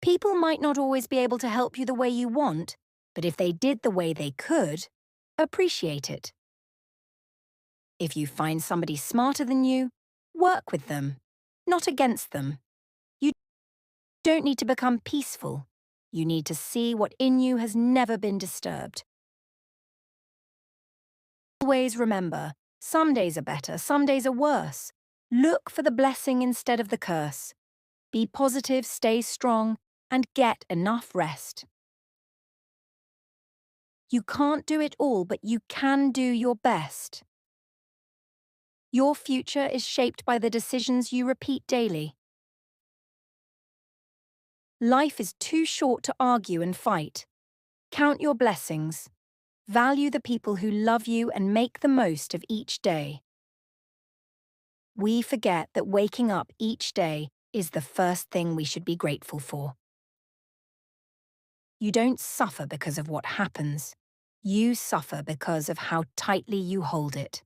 People might not always be able to help you the way you want, but if they did the way they could, appreciate it. If you find somebody smarter than you, work with them, not against them. You don't need to become peaceful. You need to see what in you has never been disturbed. Always remember, some days are better, some days are worse. Look for the blessing instead of the curse. Be positive, stay strong, and get enough rest. You can't do it all, but you can do your best. Your future is shaped by the decisions you repeat daily. Life is too short to argue and fight. Count your blessings. Value the people who love you and make the most of each day. We forget that waking up each day is the first thing we should be grateful for. You don't suffer because of what happens. You suffer because of how tightly you hold it.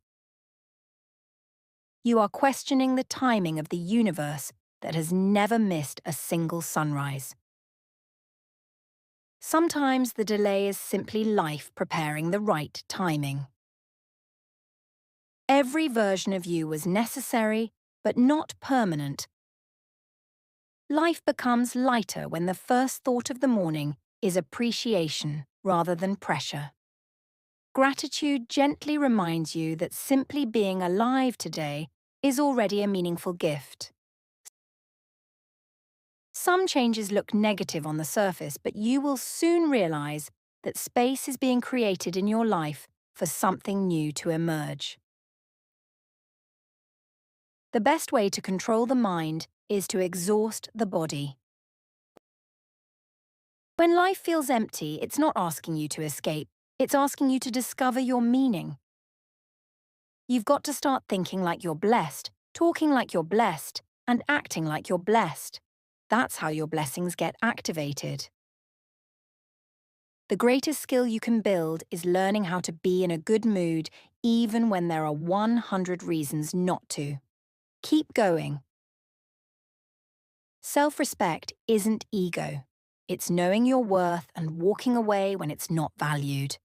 You are questioning the timing of the universe that has never missed a single sunrise. Sometimes the delay is simply life preparing the right timing. Every version of you was necessary, but not permanent. Life becomes lighter when the first thought of the morning is appreciation rather than pressure. Gratitude gently reminds you that simply being alive today is already a meaningful gift. Some changes look negative on the surface, but you will soon realize that space is being created in your life for something new to emerge. The best way to control the mind is to exhaust the body. When life feels empty, it's not asking you to escape, it's asking you to discover your meaning. You've got to start thinking like you're blessed, talking like you're blessed, and acting like you're blessed. That's how your blessings get activated. The greatest skill you can build is learning how to be in a good mood even when there are 100 reasons not to. Keep going. Self-respect isn't ego. It's knowing your worth and walking away when it's not valued.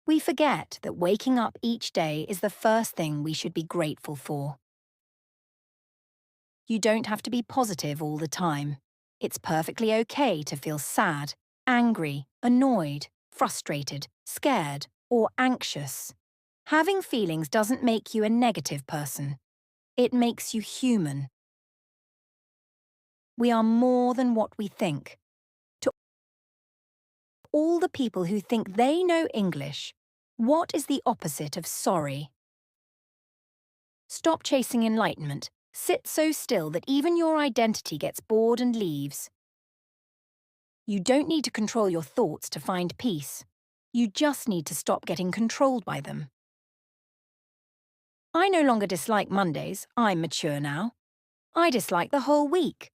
We forget that waking up each day is the first thing we should be grateful for. You don't have to be positive all the time. It's perfectly okay to feel sad, angry, annoyed, frustrated, scared, or anxious. Having feelings doesn't make you a negative person. It makes you human. We are more than what we think. To all the people who think they know English, what is the opposite of sorry? Stop chasing enlightenment. Sit so still that even your identity gets bored and leaves. You don't need to control your thoughts to find peace. You just need to stop getting controlled by them. I no longer dislike Mondays. I'm mature now. I dislike the whole week.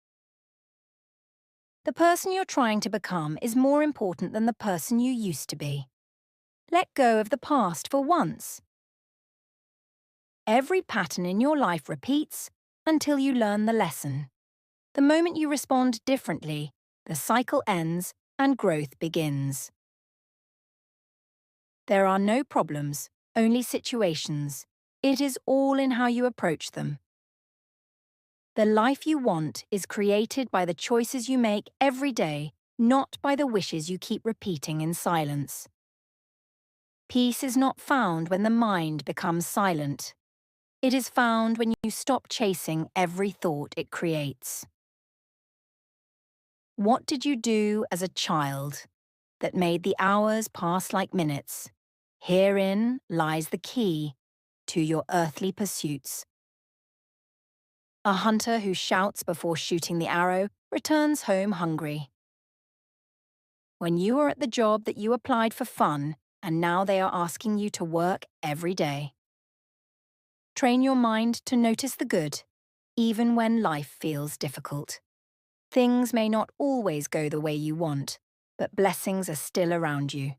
The person you're trying to become is more important than the person you used to be. Let go of the past for once. Every pattern in your life repeats until you learn the lesson. The moment you respond differently, the cycle ends and growth begins. There are no problems, only situations. It is all in how you approach them. The life you want is created by the choices you make every day, not by the wishes you keep repeating in silence. Peace is not found when the mind becomes silent. It is found when you stop chasing every thought it creates. What did you do as a child that made the hours pass like minutes? Herein lies the key to your earthly pursuits. A hunter who shouts before shooting the arrow returns home hungry. When you are at the job that you applied for fun, and now they are asking you to work every day. Train your mind to notice the good, even when life feels difficult. Things may not always go the way you want, but blessings are still around you.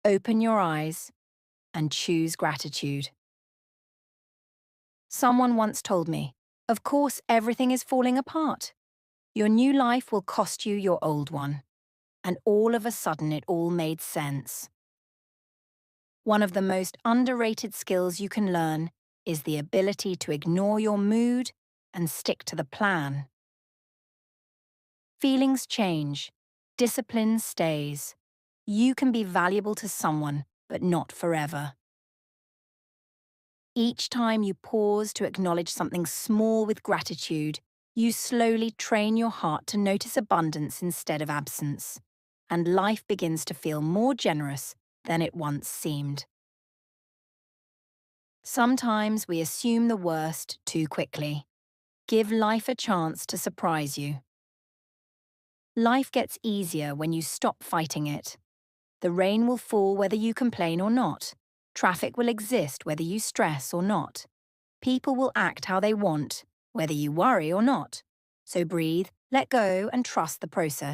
Open your eyes and choose gratitude. Someone once told me, of course everything is falling apart. Your new life will cost you your old one, and all of a sudden it all made sense. One of the most underrated skills you can learn is the ability to ignore your mood and stick to the plan. Feelings change, discipline stays. You can be valuable to someone, but not forever. Each time you pause to acknowledge something small with gratitude, you slowly train your heart to notice abundance instead of absence, and life begins to feel more generous than it once seemed. Sometimes we assume the worst too quickly. Give life a chance to surprise you. Life gets easier when you stop fighting it. The rain will fall whether you complain or not. Traffic will exist whether you stress or not. People will act how they want, whether you worry or not. So breathe, let go, and trust the process.